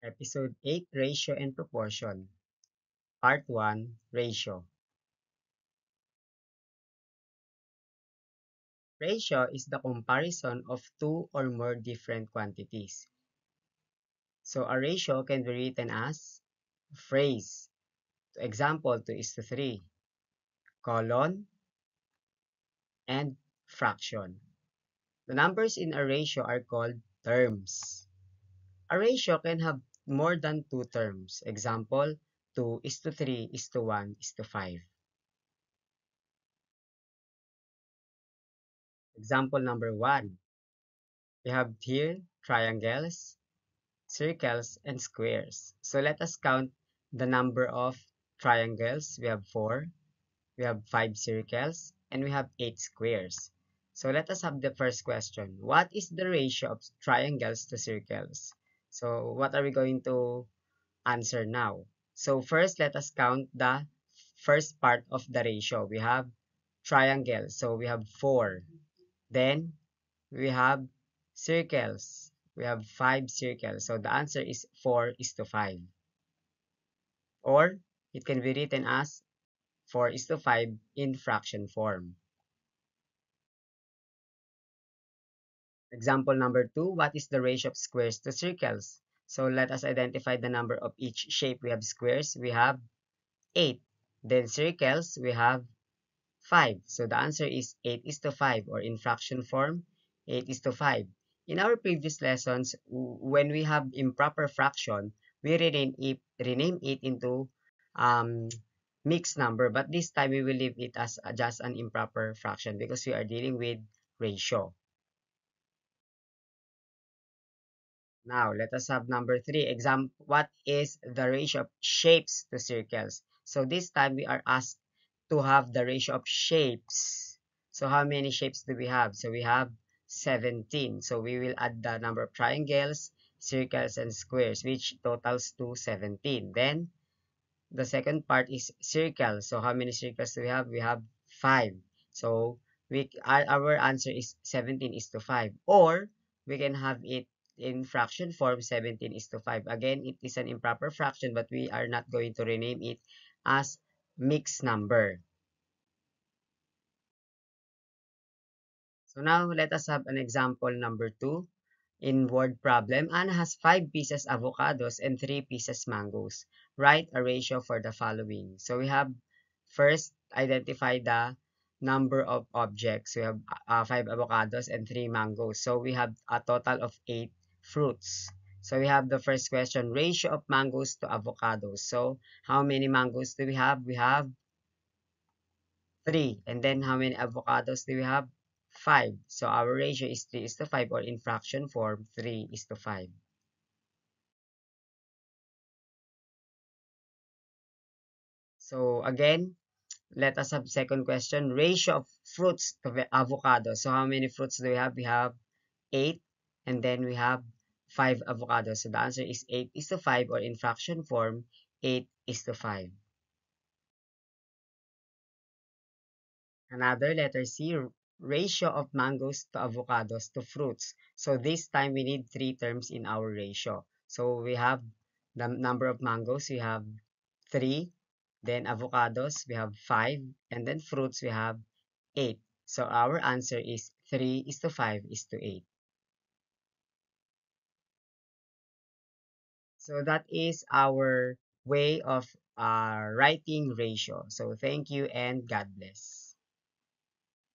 Episode 8, Ratio and Proportion. Part 1, Ratio. Ratio is the comparison of two or more different quantities. So a ratio can be written as phrase. Example, 2 is to 3, colon, and fraction. The numbers in a ratio are called terms. A ratio can have more than two terms. Example, 2 is to 3 is to 1 is to 5. Example number 1. We have here triangles, circles, and squares. So let us count the number of triangles. We have 4, we have 5 circles, and we have 8 squares. So let us have the first question. What is the ratio of triangles to circles? So what are we going to answer now? So first, let us count the first part of the ratio. We have triangle. So we have 4. Then we have circles. We have 5 circles. So the answer is 4 is to 5. Or it can be written as 4 is to 5 in fraction form. Example number 2, what is the ratio of squares to circles? So let us identify the number of each shape. We have squares, we have 8. Then circles, we have 5. So the answer is 8 is to 5, or in fraction form, 8 is to 5. In our previous lessons, when we have improper fraction, we rename it into um, mixed number. But this time, we will leave it as just an improper fraction because we are dealing with ratio. Now, let us have number 3. Example, what is the ratio of shapes to circles? So this time we are asked to have the ratio of shapes. So how many shapes do we have? So we have 17. So we will add the number of triangles, circles, and squares, which totals to 17. Then the second part is circles. So how many circles do we have? We have 5. So our answer is 17 is to 5. Or we can have it in fraction form, 17 is to 5. Again, it is an improper fraction, but we are not going to rename it as mixed number. So now let us have an example number 2. In word problem, Anna has 5 pieces avocados and 3 pieces mangoes. Write a ratio for the following. So we have first identify the number of objects. We have 5 avocados and 3 mangoes. So we have a total of 8 fruits. So we have the first question, ratio of mangoes to avocados. So how many mangoes do we have? We have 3. And then how many avocados do we have? 5. So our ratio is 3 is to 5, or in fraction form, 3 is to 5. So again, let us have second question. Ratio of fruits to avocado. So how many fruits do we have? We have 8. And then we have 5 avocados. So the answer is 8 is to 5, or in fraction form, 8 is to 5. Another, letter C, ratio of mangoes to avocados to fruits. So this time we need 3 terms in our ratio. So we have the number of mangoes, we have 3, then avocados, we have 5, and then fruits, we have 8. So our answer is 3 is to 5 is to 8. So that is our way of writing ratio. So thank you and God bless.